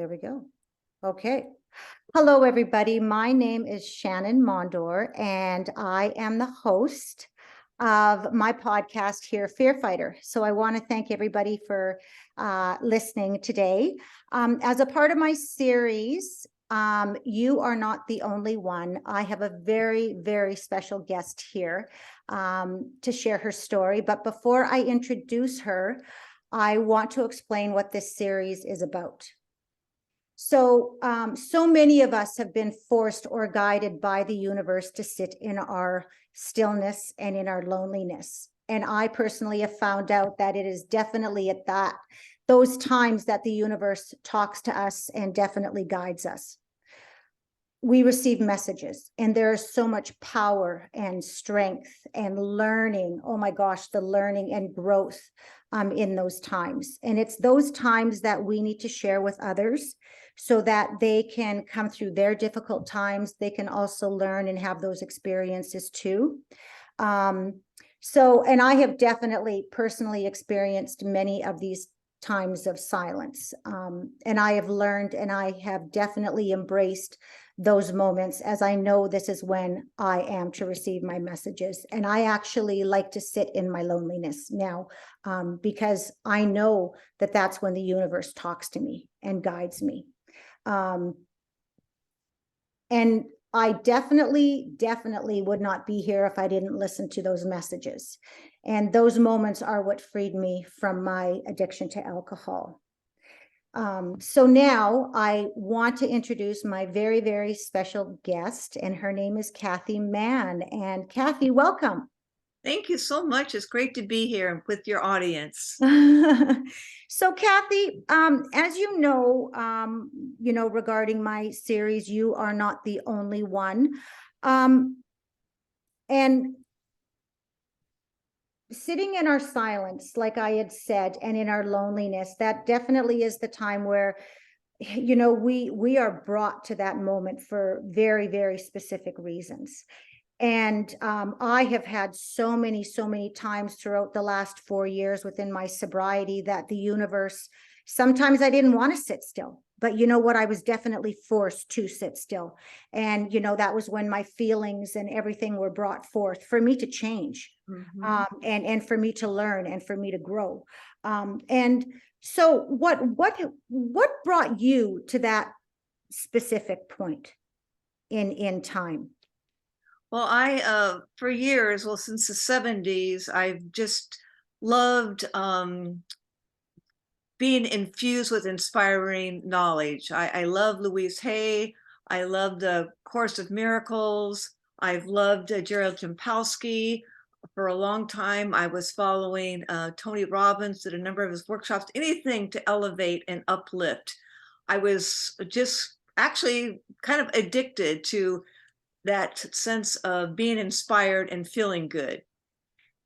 there we go. Okay. Hello, everybody. My name is Shannan Mondor, and I am the host of my podcast here, Fear Fighter. So I want to thank everybody for listening today. As a part of my series, You Are Not the Only One, I have a very, very special guest here to share her story. But before I introduce her, I want to explain what this series is about. So many of us have been forced or guided by the universe to sit in our stillness and in our loneliness. And I personally have found out that it is definitely at those times that the universe talks to us and definitely guides us. We receive messages, and there is so much power and strength and learning. Oh my gosh, the learning and growth in those times. And it's those times that we need to share with others so that they can come through their difficult times. They can also learn and have those experiences too. And I have definitely personally experienced many of these times of silence. And I have learned, and I have definitely embraced those moments, as I know this is when I am to receive my messages. And I actually like to sit in my loneliness now, because I know that that's when the universe talks to me and guides me. And I definitely would not be here if I didn't listen to those messages. And those moments are what freed me from my addiction to alcohol. So now I want to introduce my very, very special guest, and her name is Kathy Mann. And Kathy, welcome. Thank you so much. It's great to be here with your audience. So Kathy, as you know, regarding my series, You Are Not the Only One. And sitting in our silence, like I had said, and in our loneliness, that definitely is the time where, we are brought to that moment for very, very specific reasons. And I have had so many times throughout the last 4 years within my sobriety that the universe, sometimes I didn't want to sit still, but you know what? I was definitely forced to sit still. And, that was when my feelings and everything were brought forth for me to change, and for me to learn and for me to grow. And so what brought you to that specific point in time? Well, I, for years, since the 70s, I've just loved being infused with inspiring knowledge. I love Louise Hay. I love the Course of Miracles. I've loved Gerald Jampolsky. For a long time, I was following Tony Robbins, did a number of his workshops, anything to elevate and uplift. I was just actually kind of addicted to that sense of being inspired and feeling good.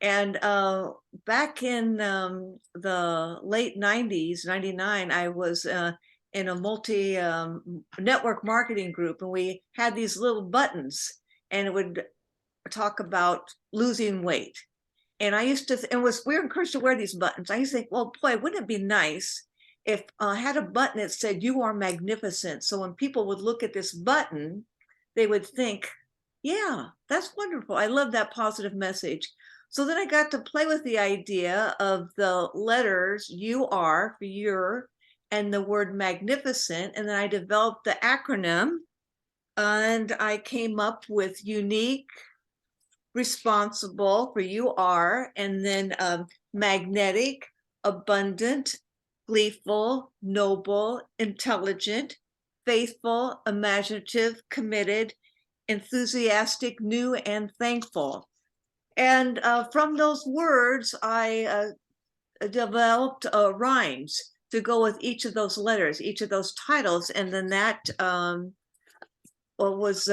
And back in the late 90s, 99, I was in a multi network marketing group, and we had these little buttons, and it would talk about losing weight. And I used to, we were encouraged to wear these buttons. I used to think, well, boy, wouldn't it be nice if I had a button that said, "You are magnificent." So when people would look at this button, they would think, yeah, that's wonderful. I love that positive message. So then I got to play with the idea of the letters "you are" for your, and the word magnificent. And then I developed the acronym, and I came up with unique, responsible for you are, and then magnetic, abundant, gleeful, noble, intelligent, faithful, imaginative, committed, enthusiastic, new, and thankful. And from those words, I developed rhymes to go with each of those letters, each of those titles. And then that was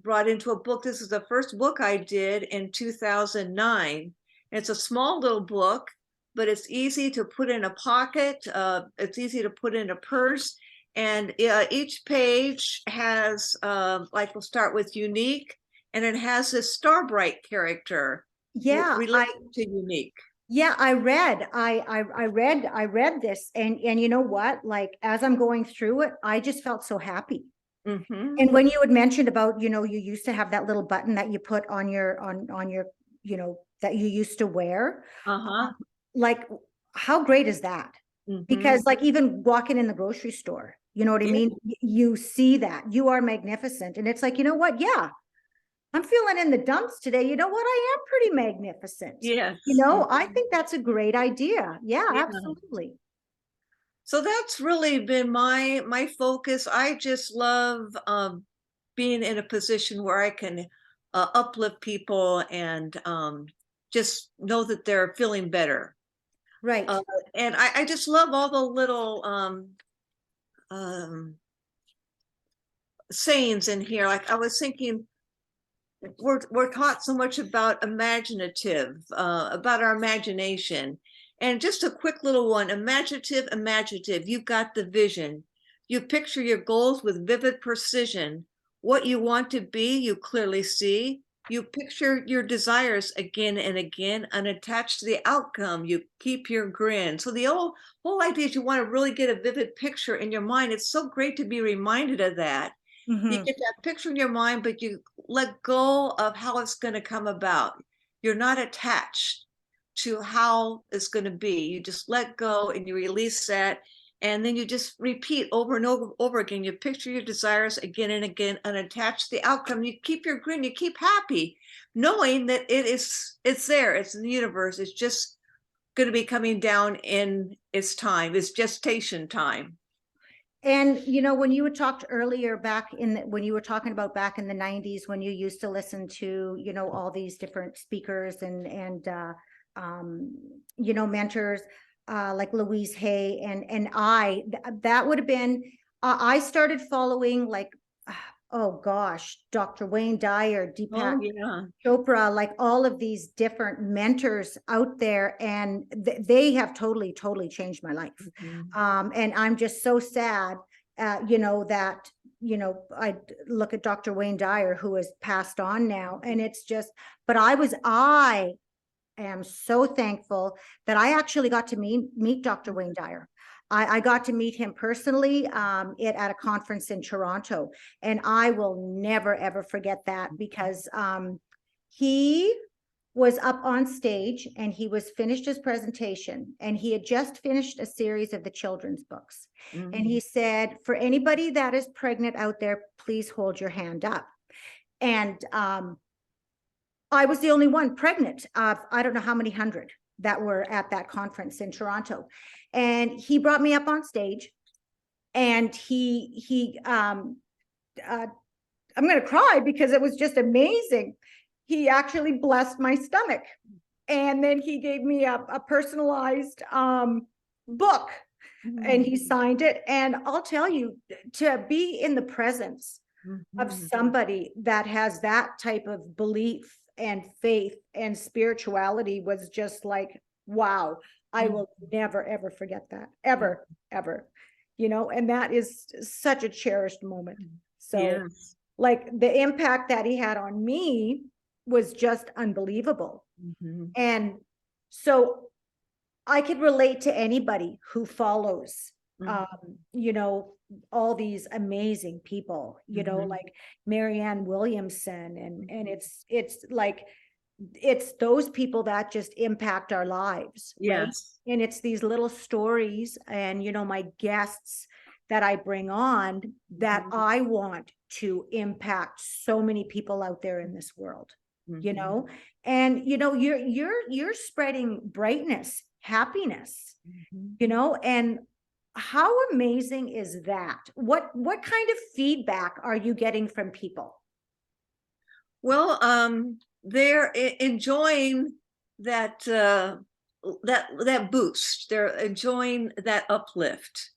brought into a book. This is the first book I did in 2009. It's a small little book, but it's easy to put in a pocket. It's easy to put in a purse. And each page has, like, we'll start with unique, and it has this Starbright character. Yeah, related to unique. Yeah, I read this, and you know what? Like, as I'm going through it, I just felt so happy. Mm-hmm. And when you had mentioned about, you used to have that little button that you put on your, that you used to wear, Uh-huh. like, how great is that? Mm-hmm. Because like even walking in the grocery store, you know what I Yeah. mean? You see that you are magnificent, and it's like, you know what? Yeah, I'm feeling in the dumps today. You know what? I am pretty magnificent. Yes. I Mhm. think that's a great idea. Yeah, Yeah. absolutely. So that's really been my focus. I just love being in a position where I can uplift people and just know that they're feeling better. Uh, Right. and I just love all the little um, sayings in here. Like I was thinking, we're taught so much about about our imagination. And just a quick little one: imaginative, you've got the vision. You picture your goals with vivid precision. What you want to be, you clearly see. You picture your desires again and again, unattached to the outcome. You keep your grin. So the whole idea is you want to really get a vivid picture in your mind. It's so great to be reminded of that. You Hmm. get that picture in your mind, but you let go of how it's going to come about. You're not attached to how it's going to be. You just let go and you release that. And then you just repeat over and over again. You picture your desires again and again, unattached to the outcome. You keep your grin, you keep happy, knowing that it's there, it's in the universe. It's just going to be coming down in its time, it's gestation time. And when you had talked earlier when you were talking about back in the 90s, when you used to listen to, all these different speakers and mentors, like Louise Hay that would have been, I started following, like, oh gosh, Dr. Wayne Dyer, Oh, Deepak yeah. Chopra, like all of these different mentors out there, and they have totally, totally changed my life. Mhm. And I'm just so sad, that, I look at Dr. Wayne Dyer, who has passed on now, and it's just, but I am so thankful that I actually got to meet Dr. Wayne Dyer. I got to meet him personally at a conference in Toronto, and I will never ever forget that, because he was up on stage and he was finished his presentation, and he had just finished a series of the children's books. And Mhm. he said, for anybody that is pregnant out there, please hold your hand up. And I was the only one pregnant of, I don't know how many hundred that were at that conference in Toronto. And he brought me up on stage, and uh, I'm going to cry because it was just amazing. He actually blessed my stomach, and then he gave me a personalized book, and Mhm. he signed it. And I'll tell you, to be in the presence of Mhm. somebody that has that type of belief and faith and spirituality was just like, wow, I Mhm. will never, ever forget that, ever, ever, and that is such a cherished moment. So, Yes. like, the impact that he had on me was just unbelievable. Mhm. And so I could relate to anybody who follows, Mhm. um, you know, all these amazing people, Mhm. like Marianne Williamson, and Mhm. it's like, it's those people that just impact our lives, right? Yes. And it's these little stories, and my guests that I bring on, that Mhm. I want to impact so many people out there in this world, you Mhm. know and you're spreading brightness, happiness, Mhm. and how amazing is that? What kind of feedback are you getting from people? Well, they're enjoying that that boost. They're enjoying that uplift.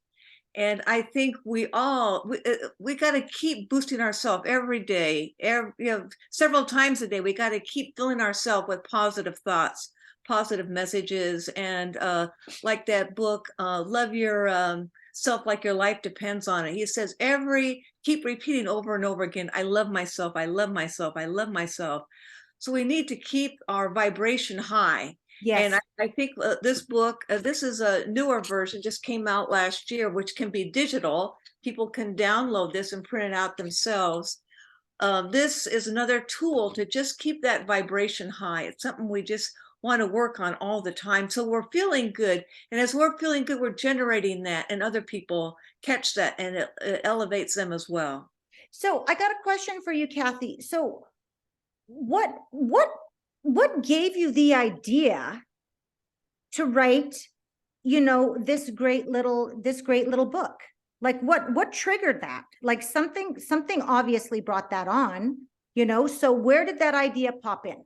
And I think we got to keep boosting ourselves every day, several times a day. We got to keep filling ourselves with positive thoughts, positive messages, and like that book, "Love Your Self Like Your Life Depends on It." He says keep repeating over and over again, "I love myself. I love myself. I love myself." So we need to keep our vibration high. And Yes. I think this book, this is a newer version, just came out last year, which can be digital. People can download this and print it out themselves. This is another tool to just keep that vibration high. It's something we just want to work on all the time. So we're feeling good. And as we're feeling good, we're generating that, and other people catch that, and it elevates them as well. So I got a question for you, Kathy. So what gave you the idea to write, this great little book? Like what triggered that? Like something obviously brought that on, so where did that idea pop in?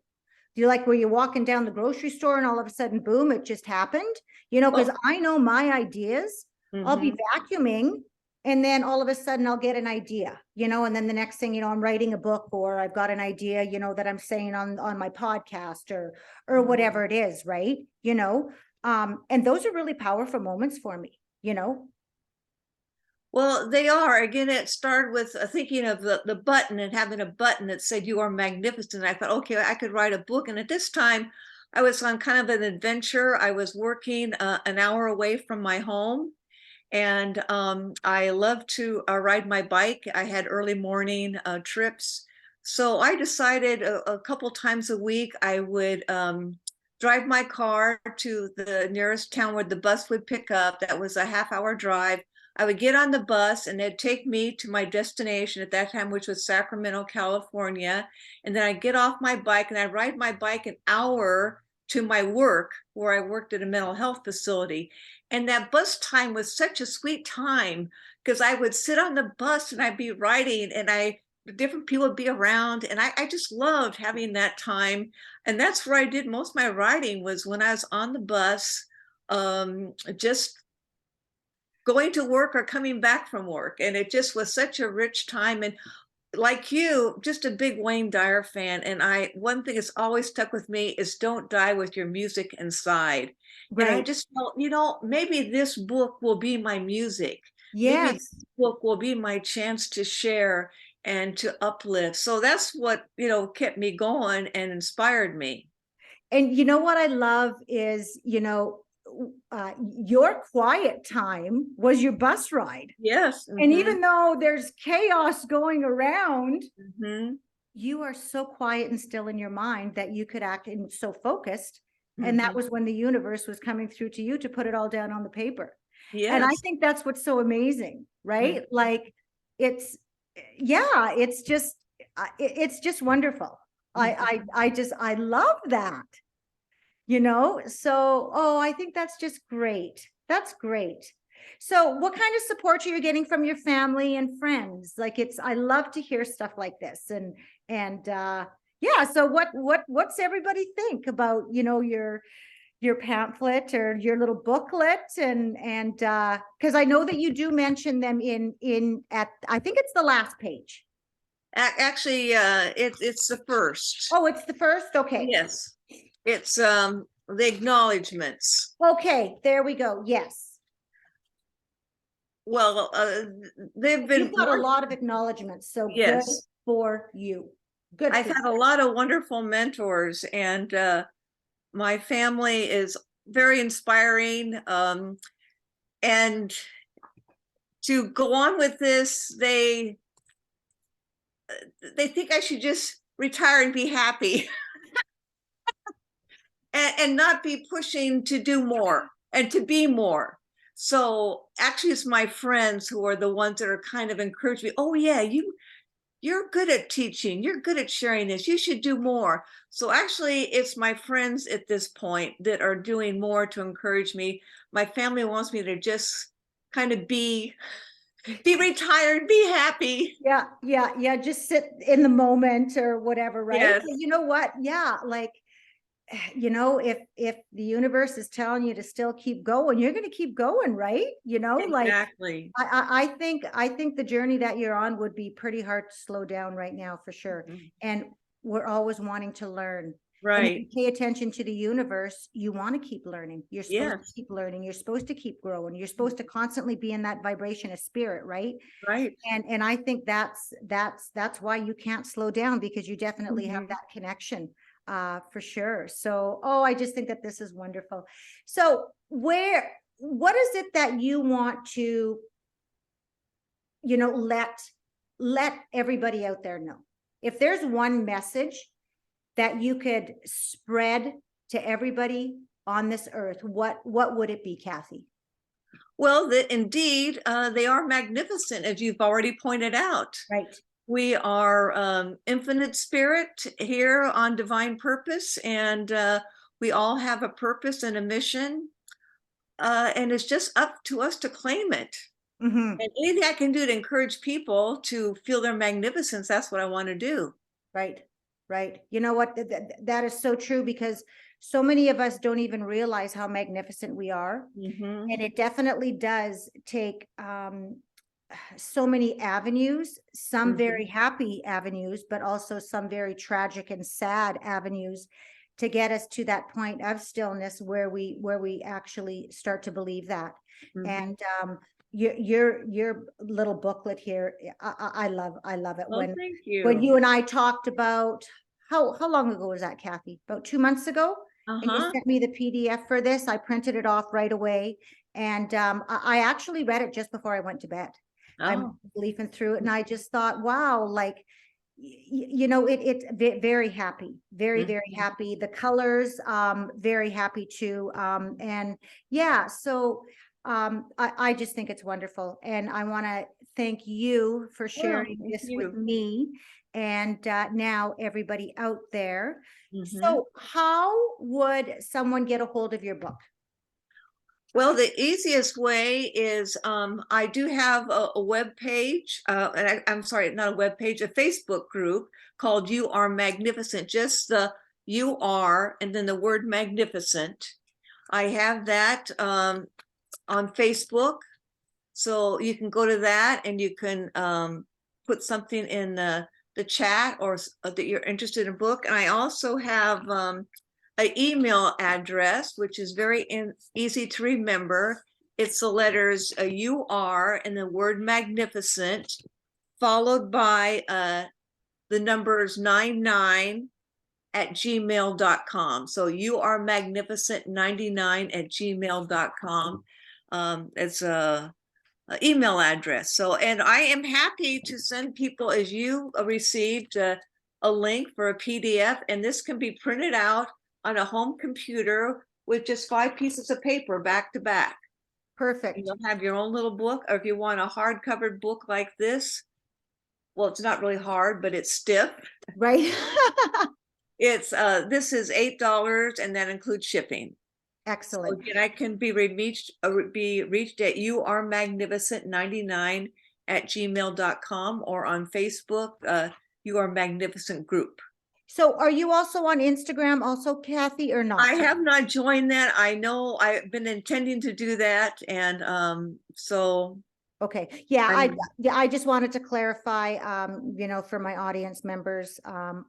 Do you were you walking down the grocery store and all of a sudden, boom, it just happened? Because I know my ideas, I'll be vacuuming and then all of a sudden I'll get an idea, and then the next thing, I'm writing a book, or I've got an idea, that I'm saying on my podcast or whatever it is, right? And those are really powerful moments for me. Well, they are. Again, it started with thinking of the button, and having a button that said, "You are magnificent." I thought, okay, I could write a book. And at this time, I was on kind of an adventure. I was working an hour away from my home. And I love to ride my bike. I had early morning trips. So I decided a couple times a week I would drive my car to the nearest town where the bus would pick up. That was a half-hour drive. I would get on the bus and it'd take me to my destination at that time, which was Sacramento, California. And then I'd get off my bike and I'd ride my bike an hour to my work, where I worked at a mental health facility. And that bus time was such a sweet time, because I would sit on the bus and I'd be writing, and different people would be around. And I just loved having that time. And that's where I did most of my writing, was when I was on the bus, just going to work or coming back from work. And it just was such a rich time. And like you, just a big Wayne Dyer fan. And one thing that's always stuck with me is, don't die with your music inside. And I Right. just felt, maybe this book will be my music. Maybe Yes. this book will be my chance to share and to uplift. So that's what, kept me going and inspired me. And what I love is, your quiet time was your bus ride. Yes. And even though there's chaos going around, Mm-hmm. you are so quiet and still in your mind that you could act and so focused. And that Mm-hmm. was when the universe was coming through to you to put it all down on the paper. And I Yes. think that's what's so amazing, right? Mhm. Like it's, yeah, it's just wonderful. I love that, so, oh, I think that's just great. That's great. So what kind of support are you getting from your family and friends? Like I love to hear stuff like this. And yeah, so what's everybody think about, your pamphlet or your little booklet? And because I know that you do mention them at, I think it's the last page. Actually, it's the first. Oh, it's the first. Okay. Yes. It's the acknowledgments. Okay, there we go. Yes. Well, they've been You've got a lot of acknowledgments, so good yes. for you. Good I've for had you. a lot of wonderful mentors, and my family is very inspiring. And to go on with this, they think I should just retire and be happy. And not be pushing to do more and to be more. So actually, it's my friends who are the ones that are kind of encouraging me. Oh yeah, you're good at teaching. You're good at sharing this. You should do more. So actually, it's my friends at this point that are doing more to encourage me. My family wants me to just kind of be retired, be happy. Yeah. Just sit in the moment or whatever, right? Yes. But you know what? Yeah, like, if the universe is telling you to still keep going, you're going to keep going, right? Like Exactly. I think the journey that you're on would be pretty hard to slow down right now, for sure. Mhm. And we're always wanting to learn. And if you Right. pay attention to the universe, you want to keep learning. You're supposed to Yes. keep learning. You're supposed to keep growing. You're supposed to constantly be in that vibration of spirit, right? Right. And I think that's why you can't slow down, because you definitely have Mhm. that connection. For sure. So, oh, I just think that this is wonderful. So what is it that you want to, let everybody out there know? If there's one message that you could spread to everybody on this earth, what would it be, Kathy? Well, indeed, they are magnificent, as you've already pointed out. Right. We are infinite spirit here on divine purpose, and we all have a purpose and a mission, and it's just up to us to claim it. Mm-hmm. And anything I can do to encourage people to feel their magnificence, that's what I want to do. Right. Right. You know what? That is so true, because so many of us don't even realize how magnificent we are. Mm-hmm. And it definitely does take so many avenues, some Mm-hmm. very happy avenues, but also some very tragic and sad avenues to get us to that point of stillness where we actually start to believe that. Mm-hmm. And your little booklet here, I love it. Well, thank When you. you and I talked about, how long ago was that, Kathy? About 2 months ago? And you Uh-huh. sent me the PDF for this. I printed it off right away. And I actually read it just before I went to bed. I'm Oh. leafing through it, and I just thought, wow, like, it's very happy, very, Mm-hmm. very happy. The colors, very happy too. And yeah, so I just think it's wonderful. And I want to thank you for Well, sharing thank this with you. me and now everybody out there. Mm-hmm. So how would someone get a hold of your book? Well, the easiest way is I do have a web page, and I'm sorry, not a web page, a Facebook group called You Are Magnificent, just the You Are and then the word magnificent. I have that on Facebook. So you can go to that and you can put something in the chat or that you're interested in a book. And I also have an email address, which is very easy to remember. It's the letters UR and the word magnificent, followed by the numbers 99 at gmail.com. So you are magnificent99 at gmail.com. It's a email address. So, and I am happy to send people, as you received a link for a PDF, and this can be printed out on a home computer with just 5 pieces of paper back to back. Perfect. You'll have your own little book, or if you want a hardcover book like this, well, it's not really hard, but it's stiff. Right. It's this is $8, and that includes shipping. Excellent. Again, I can be reached at yourmagnificent99 at gmail.com or on Facebook, You Are Magnificent Group. So are you also on Instagram also, Kathy, or not? I have not joined that. I know I've been intending to do that. And so Okay. Yeah, I'm I just wanted to clarify, for my audience members,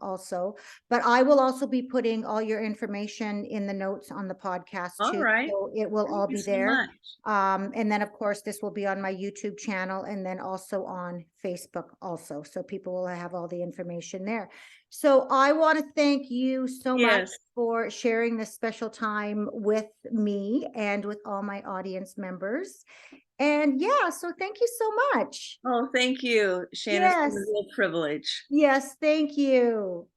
also, but I will also be putting all your information in the notes on the podcast all too. right. So it will all Thank you be so there. much. And then of course, this will be on my YouTube channel and then also on Facebook also. So people will have all the information there. So I want to thank you so much Yes. for sharing this special time with me and with all my audience members. And yeah, so thank you so much. Oh, thank you, Shannon. It's been a Yes, real privilege. yes, thank you.